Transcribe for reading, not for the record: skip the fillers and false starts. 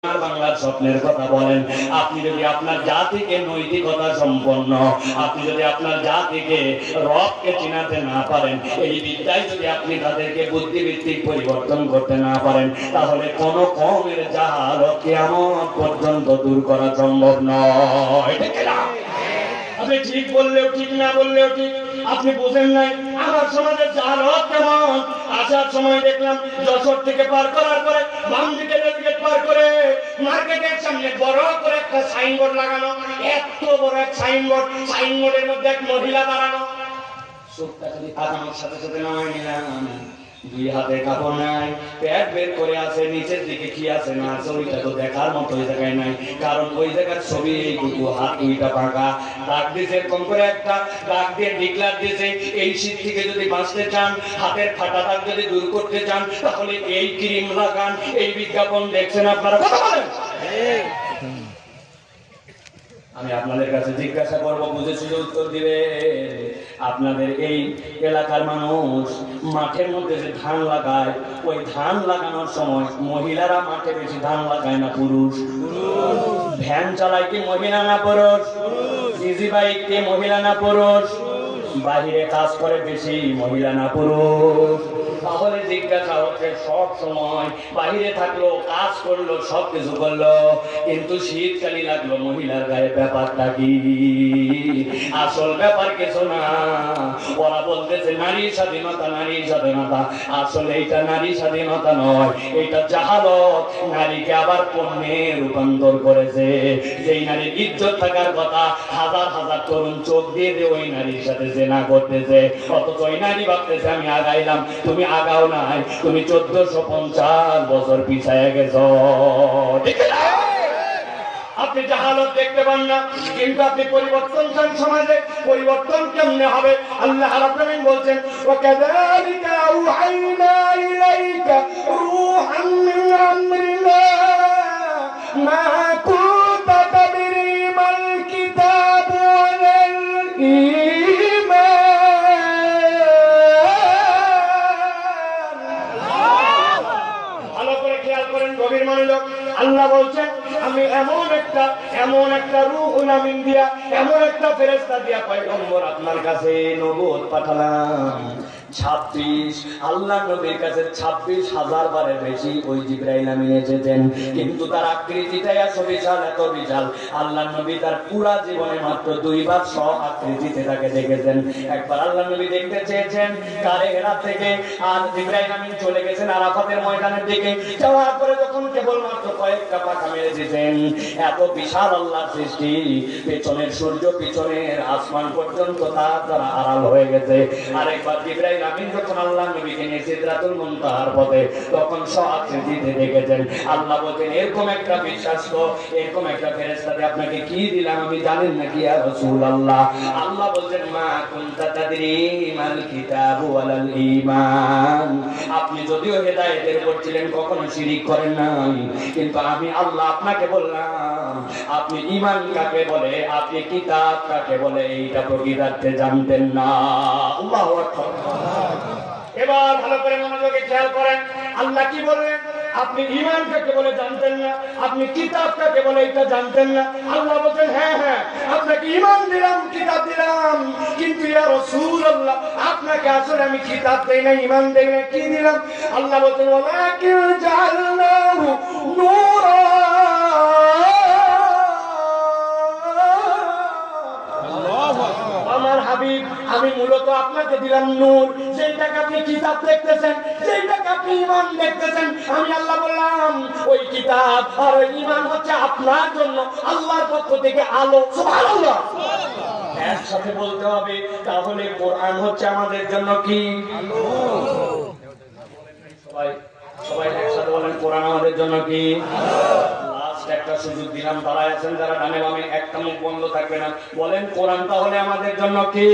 বাংলার স্বপ্নের কথা বলেন। আপনি যদি আপনার জাতিকে নৈতিকতা সম্পন্ন, আপনি যদি আপনার জাতিকে রবকে চিনাতে না পারেন, এই বিদ্যায় যদি আপনি তাদেরকে বুদ্ধিভিত্তিক পরিবর্তন করতে না পারেন, তাহলে কোন কওমের জাহালত কিয়ামত পর্যন্ত দূর করা সম্ভব নয়। ঠিক না? আপনি ঠিক বললেও ঠিক, না বললেও ঠিক। আপনি বুঝেন নাই আমার সমাজের জাহালত কেমন। আসার সময় দেখলাম যশোর থেকে পার করার পরে বাম দিকে রেলগেট পার করে মার্কেটের সামনে বড় করে একটা সাইনবোর্ড লাগানো, এত বড় এক সাইনবোর্ড, সাইনবোর্ডের মধ্যে এক মহিলা দাঁড়ানো। চোখটা খালি তাকানোর সাথে সাথে নামাই নিলাম। দুই হাতে কাপড় নাই, পেট বের করে আছে, নিচের দিকে কি আছে না আছে ওইটা তো দেখার মতো ওই জায়গায় নাই, কারণ ওই জায়গার ছবি এইটুকু, হাত দুইটা ফাঁকা। দাগ দিয়েছে এরকম করে একটা, দাগ দিয়ে ডিক্লার দিয়েছে এই শীত থেকে যদি বাঁচতে চান, হাতের ফাটা দাগ যদি দূর করতে চান, তাহলে এই ক্রিম লাগান। এই বিজ্ঞাপন দেখছেন আপনারা, কথা বলেন। আমি আপনাদের কাছে জিজ্ঞাসা করবো, বুঝেছি যে উত্তর দিবে। আপনাদের এই এলাকার মানুষ মাঠের মধ্যে যে ধান লাগায়, ওই ধান লাগানোর সময় মহিলারা মাঠে বেশি ধান লাগায় না পুরুষ? ভ্যান চালায় কি মহিলা না পুরুষ? ইজি বাইক কি মহিলা না পুরুষ? বাহিরে কাজ করে বেশি মহিলা না পুরুষ? তাহলে জিজ্ঞাসা হচ্ছে, সব সময় বাহিরে থাকলো, কাজ করলো, সব কিছু করলো, কিন্তু শীতকালি লাগলো মহিলার গায়ে ব্যাপারটা কি? আসল ব্যাপার কিছু না। ওরা বলতেছে নারী স্বাধীনতা, নারী স্বাধীনতা। আসলে এইটা নারী স্বাধীনতা নয়, এইটা জাহালত। নারীকে আবার পণ্যে রূপান্তর করেছে। যেই নারীর ইজ্জত থাকার কথা, হাজার হাজার তরুণ চোখ দিয়ে ওই নারীর সাথে জেনা করতেছে, অথচ ওই নারী ভাবতেছে আমি আগাইলাম। তুমি আগাও নাই, তুমি 1450 বছর পিছায় গেছো। ঠিক না? আপনি জাহালত দেখতে পান না, কিন্তু আপনি পরিবর্তন চান সমাজে। পরিবর্তন কেমনে হবে? আল্লাহ রাব্বুল আলামিন বলছেন, ওয়া কাযালিকা আওহাইনা ইলাইকা রূহান মিন আমরিনা মা কুনতা তাদরি মাল কিতাব ওয়াল ঈমান। ভালো করে খেয়াল করেন, গভীর মনোযোগ। আল্লাহ বলছেন, আমি এমন একটা রূহুল আমিন দিয়া, এমন একটা ফেরেশতা দিয়া পয়গম্বর আপনার কাছে নবুয়ত পাঠালাম। 26 আল্লাহ নবীর কাছে 26,000 বারের বেশি ওই জিবরাইল আমিন এসেছেন, কিন্তু তার আকৃতিটাই এত বিশাল, এত বিশাল। আল্লাহ নবী তার পুরা জীবনে মাত্র 2 বার আকৃতিতে তাকে দেখেছেন। একবার আল্লাহ নবী দেখতে চেয়েছেন কারে হেরা থেকে, আর জিবরাইল আমিন চলে গেছেন আরাফাতের ময়দানের দিকে। যাওয়ার পরে যখন কেবলমাত্র কয়েকটা পাখা মেরে দিয়েছেন, এত বিশাল আল্লাহর সৃষ্টি, পেছনের সূর্য, পিছনের আসমান পর্যন্ত তার দ্বারা আড়াল হয়ে গেছে। আরেকবার জিবরাইল আমিন যখন আল্লাহ নবীকে নিয়ে সিদরাতুল মুনতাহার পথে, তখন আকৃতিতে দেখেছেন। আল্লাহ বলেন, এরকম একটা বিশ্বাস তো, এরকম একটা ফেরেশতাকে আপনাকে কি দিলাম আমি জানেন নাকি ইয়া রাসূলুল্লাহ? আল্লাহ বলেন, মা কুনতা তাদরি মাল কিতাবু ওয়াল ঈমান। আপনি যদিও হেদায়েতের উপর ছিলেন, কখনো শিরক করেন নাই, কিন্তু আমি আল্লাহ আপনাকে বললাম, আপনি ঈমান কাকে বলে, আপনি কিতাব কাকে বলে, এইটা প্রকৃতার্থে জানতেন না। আল্লাহু আকবার। এবার ভালো করে মনোযোগে খেয়াল করেন, আল্লাহ কি বললেন? আপনি ঈমান কাকে বলে জানতেন না, আপনি কিতাব কাকে বলে এটা জানতেন না। আল্লাহ বলেন, হ্যাঁ হ্যাঁ আপনাকে ঈমান দিলাম, কিতাব দিলাম, কিন্তু ইয়া রাসূলুল্লাহ আপনাকে আসলে আমি কিতাব দেই না, ঈমান দেই না। কি দিলাম? আল্লাহ বলেন, ওয়ালাকিন জাআলনাহু নূরা। আমার হাবিব, আমি মূলত আপনাকে দিলাম নূর। যেটাকে আপনি কিতাব দেখতেছেন, যেটাকে আপনি ঈমান দেখতেছেন, আমি আল্লাহ বললাম ওই কিতাব আর ওই ঈমান হচ্ছে আপনার জন্য আল্লাহর পক্ষ থেকে আলো। সুবহানাল্লাহ। একসাথে বলতে হবে, তাহলে কোরআন হচ্ছে আমাদের জন্য কি? আলো। সবাই সবাই একসাথে বলেন, কোরআন আমাদের জন্য কি? আলো। একটা সুযোগ দিলাম, দাঁড়ায় আছেন যারা ডানে বামে, একটা মুখ বন্ধ থাকবে না, বলেন কোরআন তাহলে আমাদের জন্য কি?